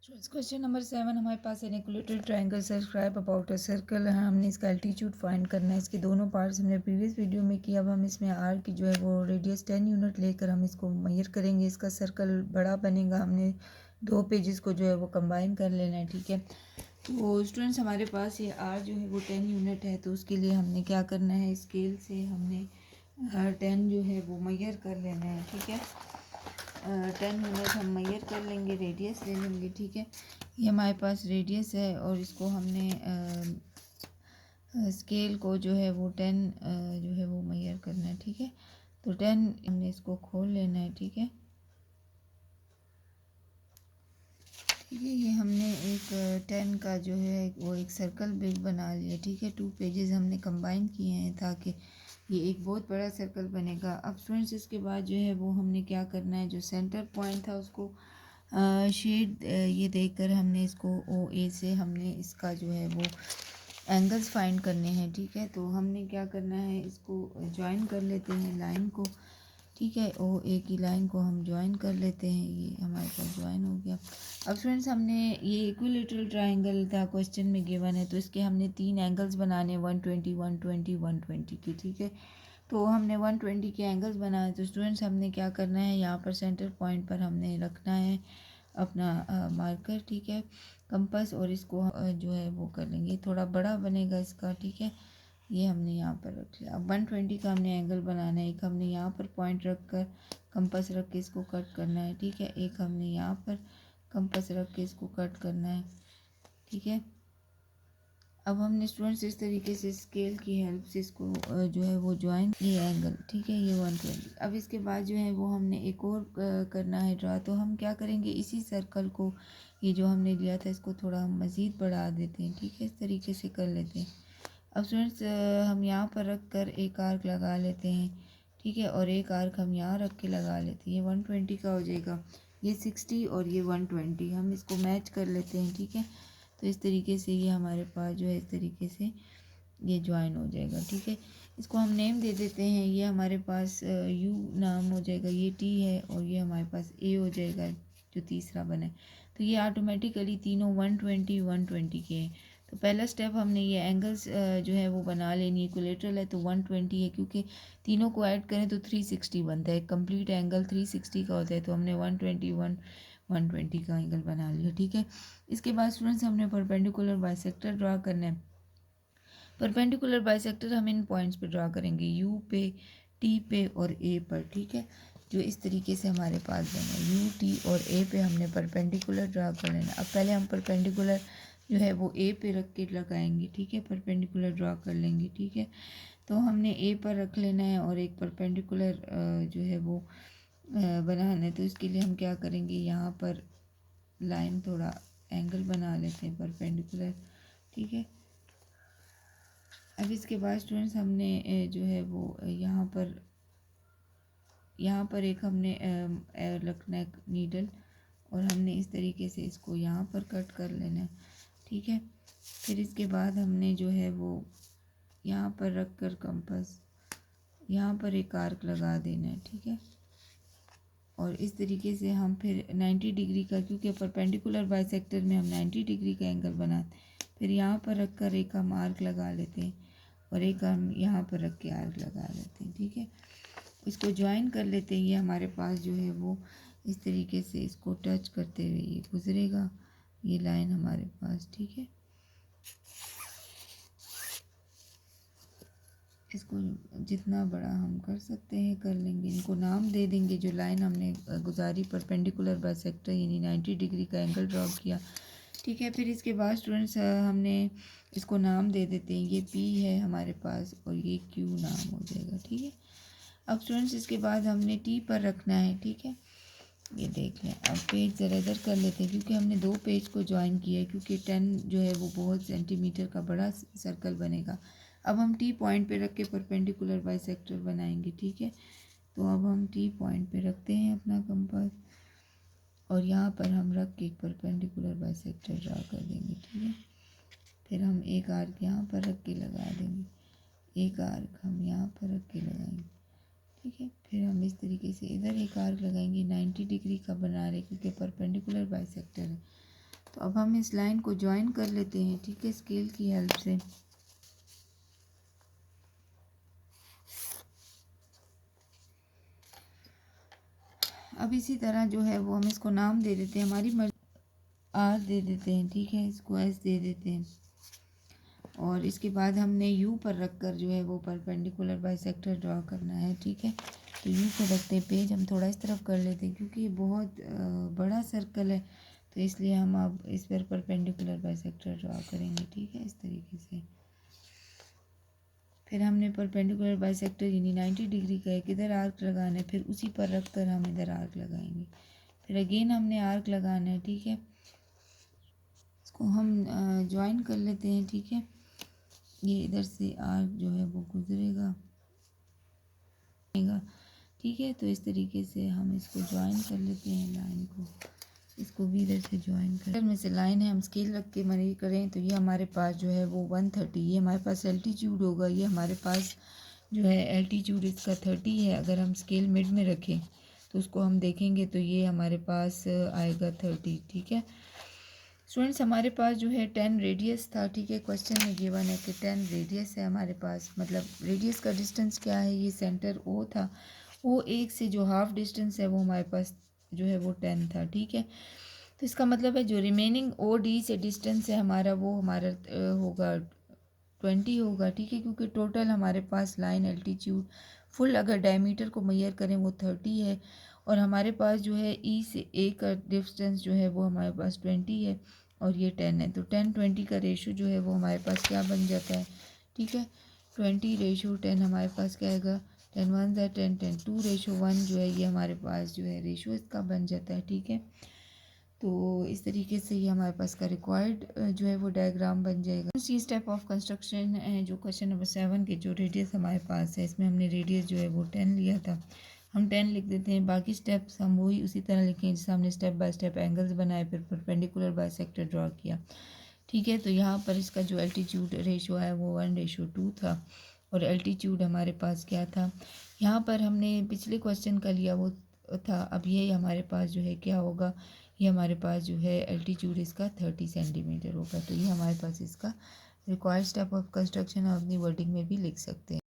Question number 7 हमारे पास an equilateral triangle subscribe about a circle है। हमने इसका एल्टीट्यूड फाइंड करना है। इसके दोनों पार्ट्स हमने प्रीवियस वीडियो में किया। अब हम इसमें आर की जो है वो रेडियस 10 यूनिट लेकर हम इसको मेजर करेंगे। इसका सर्कल बड़ा बनेगा। हमने दो पेजेस को जो है वो कंबाइन कर लेना है। ठीक है, तो स्टूडेंट्स हमारे पास ये आर जो है वो 10 यूनिट है, तो उसके लिए हमने क्या करना है, स्केल से हमने 10 जो है वो मेजर कर लेना है। ठीक है, 10 यूनिट हम मेजर कर लेंगे, रेडियस ले लेंगे। ठीक है, ये हमारे पास रेडियस है और इसको हमने स्केल को जो है वो 10 जो है वो मेजर करना है। ठीक है, तो 10 हमने इसको खोल लेना है। ठीक है, ठीक है, ये हमने एक 10 का जो है वो एक सर्कल बिग बना लिया। ठीक है, 2 पेजेस हमने कंबाइन किए हैं ताकि ये एक बहुत बड़ा सर्कल बनेगा। अब स्टूडेंट्स इसके बाद जो है वो हमने क्या करना है, जो सेंटर पॉइंट था उसको शेड ये देकर हमने इसको ओ ए से हमने इसका जो है वो एंगल्स फाइंड करने हैं। ठीक है, तो हमने क्या करना है, इसको ज्वाइन कर लेते हैं लाइन को। ठीक है, ओ ए की लाइन को हम ज्वाइन कर लेते हैं। ये हमारे पास ज्वाइन हो गया। अब फ्रेंड्स हमने ये इक्विलेटरल ट्रायंगल था क्वेश्चन में गिवन है, तो इसके हमने 3 एंगल्स बनाने, 120 120 120 की। ठीक है, तो हमने 120 के एंगल्स बनाए। तो स्टूडेंट्स हमने क्या करना है, यहाँ पर सेंटर पॉइंट पर हमने रखना है अपना मार्कर। ठीक है, कंपास, और इसको जो है वो कर लेंगे, थोड़ा बड़ा बनेगा इसका। ठीक है, ये हमने यहाँ पर रख लिया। अब 120 का हमने एंगल बनाना है। एक हमने यहाँ पर पॉइंट रख कर कंपास रख के इसको कट करना है। ठीक है, एक हमने यहाँ पर कंपास रख के इसको कट करना है। ठीक है, अब हमने स्टूडेंट्स इस तरीके से स्केल की हेल्प से इसको जो है वो ज्वाइन, ये एंगल। ठीक है, ये 120। अब इसके बाद जो है वो हमने एक और करना है ड्रा। तो हम क्या करेंगे, इसी सर्कल को, ये जो हमने लिया था, इसको थोड़ा हम मज़ीद बढ़ा देते हैं। ठीक है, इस तरीके से कर लेते हैं। अब स्टूडेंट्स हम यहाँ पर रख कर एक आर्क लगा लेते हैं। ठीक है, और एक आर्क हम यहाँ रख के लगा लेते हैं। ये 120 का हो जाएगा, ये 60 और ये 120, हम इसको मैच कर लेते हैं। ठीक है, तो इस तरीके से ये हमारे पास जो है इस तरीके से ये ज्वाइन हो जाएगा। ठीक है, इसको हम नेम दे देते हैं। ये हमारे पास यू नाम हो जाएगा, ये टी है, और ये हमारे पास ए हो जाएगा जो तीसरा बना है। तो ये ऑटोमेटिकली तीनों 120 120 के हैं। तो पहला स्टेप हमने ये एंगल्स जो है वो बना लेनी। इक्विलेटरल है तो 120 है, क्योंकि तीनों को ऐड करें तो 360 बनता है। कंप्लीट एंगल 360 का होता है, तो हमने 120 का एंगल बना लिया। ठीक है, इसके बाद स्टूडेंट्स हमने परपेंडिकुलर बाइसेक्टर ड्रा करना है। परपेंडिकुलर बाइसेक्टर हम इन पॉइंट्स पे ड्रा करेंगे, यू पे, टी पे और ए पर। ठीक है, जो इस तरीके से हमारे पास बने, यू टी और ए पे हमने परपेंडिकुलर ड्रा कर लेना। अब पहले हम परपेंडिकुलर जो है वो ए पे रख के लगाएंगे। ठीक है, परपेंडिकुलर ड्रा कर लेंगे। ठीक है, तो हमने ए पर रख लेना है और एक परपेंडिकुलर जो है वो बनाना है। तो इसके लिए हम क्या करेंगे, यहाँ पर लाइन थोड़ा एंगल बना लेते हैं परपेंडिकुलर। ठीक है, अब इसके बाद स्टूडेंट्स हमने जो है वो यहाँ पर एक हमने रखना है नीडल, और हमने इस तरीके से इसको यहाँ पर कट कर लेना है। ठीक है, फिर इसके बाद हमने जो है वो यहाँ पर रख कर कंपास यहाँ पर एक आर्क लगा देना है। ठीक है, और इस तरीके से हम फिर 90 डिग्री का, क्योंकि परपेंडिकुलर बाइसेक्टर में हम 90 डिग्री का एंगल बनाते, फिर यहाँ पर रख कर एक हम आर्क लगा लेते हैं और एक हम यहाँ पर रख के आर्क लगा लेते हैं। ठीक है, इसको ज्वाइन कर लेते हैं। ये हमारे पास जो है वो इस तरीके से इसको टच करते हुए ये गुजरेगा, ये लाइन हमारे पास। ठीक है, इसको जितना बड़ा हम कर सकते हैं कर लेंगे। इनको नाम दे देंगे, जो लाइन हमने गुजारी परपेंडिकुलर बाइसेक्टर यानी 90 डिग्री का एंगल ड्रॉ किया। ठीक है, फिर इसके बाद स्टूडेंट्स हमने इसको नाम दे देते हैं। ये पी है हमारे पास और ये क्यू नाम हो जाएगा। ठीक है, अब स्टूडेंट्स इसके बाद हमने टी पर रखना है। ठीक है, ये देख लें। अब पेज ज़रा इधर कर लेते हैं, क्योंकि हमने दो पेज को ज्वाइन किया है, क्योंकि 10 जो है वो बहुत सेंटीमीटर का बड़ा सर्कल बनेगा। अब हम टी पॉइंट पे रख के परपेंडिकुलर बाइसेक्टर बनाएंगे। ठीक है, तो अब हम टी पॉइंट पे रखते हैं अपना कंपास, और यहाँ पर हम रख के एक परपेंडिकुलर बाइसेक्टर ड्रा कर देंगे। ठीक है, फिर हम एक आर्क यहाँ पर रख के लगा देंगे, एक आर्क हम यहाँ पर रख के लगाएंगे। ठीक है, फिर हम इस तरीके से इधर एक आर्क लगाएंगे, 90 डिग्री का बना रहे क्योंकि परपेंडिकुलर बाइसेक्टर है। तो अब हम इस लाइन को ज्वाइन कर लेते हैं, ठीक है, स्केल की हेल्प से। अब इसी तरह जो है वो हम इसको नाम दे देते हैं, हमारी मर्जी आर दे देते हैं, ठीक है, इसको एस दे देते हैं। और इसके बाद हमने यू पर रख कर जो है वो परपेंडिकुलर बाइसेक्टर ड्रॉ करना है, ठीक है। तो यू पर रखते हैं पेज, हम थोड़ा इस तरफ कर लेते हैं क्योंकि ये बहुत बड़ा सर्कल है, तो इसलिए हम अब इस पर परपेंडिकुलर बाइसेक्टर ड्रॉ करेंगे, ठीक है, इस तरीके से। फिर हमने परपेंडिकुलर बाइसेक्टर यानी 90 डिग्री का एक इधर आर्क लगाना है, फिर उसी पर रख कर हम इधर आर्क लगाएंगे। फिर अगेन हमने आर्क लगाना है, ठीक है। इसको हम ज्वाइन कर लेते हैं, ठीक है। ये इधर से आर्क जो है वो गुजरेगा, ठीक है। तो इस तरीके से हम इसको ज्वाइन कर लेते हैं लाइन को, इसको भी इधर से ज्वाइन कर में से लाइन है, हम स्केल रख के मरी करें तो ये हमारे पास जो है वो 130, ये हमारे पास एल्टीट्यूड होगा, ये हमारे पास जो है एल्टीट्यूड इसका 30 है। अगर हम स्केल मिड में रखें तो उसको हम देखेंगे तो ये हमारे पास आएगा 30, ठीक है। स्टूडेंट्स हमारे पास जो है 10 रेडियस था, ठीक है। क्वेश्चन में गिवन है कि 10 रेडियस है हमारे पास, मतलब रेडियस का डिस्टेंस क्या है, ये सेंटर ओ था, ओ एक से जो हाफ डिस्टेंस है वो हमारे पास जो है वो 10 था, ठीक है। तो इसका मतलब है जो रिमेनिंग ओ डी से डिस्टेंस है हमारा वो हमारा होगा 20 होगा, ठीक है, क्योंकि टोटल हमारे पास लाइन एल्टीट्यूड फुल अगर डायमीटर को मेजर करें वो 30 है, और हमारे पास जो है ई से ए का डिस्टेंस जो है वो हमारे पास 20 है और ये 10 है। तो 10-20 का रेशो जो है वो हमारे पास क्या बन जाता है, ठीक है, 20:10 हमारे पास क्या आएगा, 10 1 10 10 2:1 जो है ये हमारे पास जो है रेशो इसका बन जाता है, ठीक है। तो इस तरीके से ये हमारे पास का रिक्वायर्ड जो है वो डायग्राम बन जाएगा। दूसरी स्टेप ऑफ कंस्ट्रक्शन जो क्वेश्चन नंबर 7 के जो रेडियस हमारे पास है, इसमें हमने रेडियस जो है वो 10 लिया था, हम 10 लिख देते हैं। बाकी स्टेप्स हम वही उसी तरह लिखें जैसे हमने स्टेप बाय स्टेप एंगल्स बनाए, फिर परपेंडिकुलर बाइसेक्टर ड्रॉ किया, ठीक है। तो यहाँ पर इसका जो एल्टीट्यूड रेशो है वो 1:2 था, और एल्टीट्यूड हमारे पास क्या था, यहाँ पर हमने पिछले क्वेश्चन का लिया वो था, अब ये हमारे पास जो है क्या होगा, ये हमारे पास जो है एल्टीट्यूड इसका 30 सेंटीमीटर होगा। तो ये हमारे पास इसका रिक्वायर्ड स्टेप ऑफ कंस्ट्रक्शन अपनी वर्डिंग में भी लिख सकते हैं।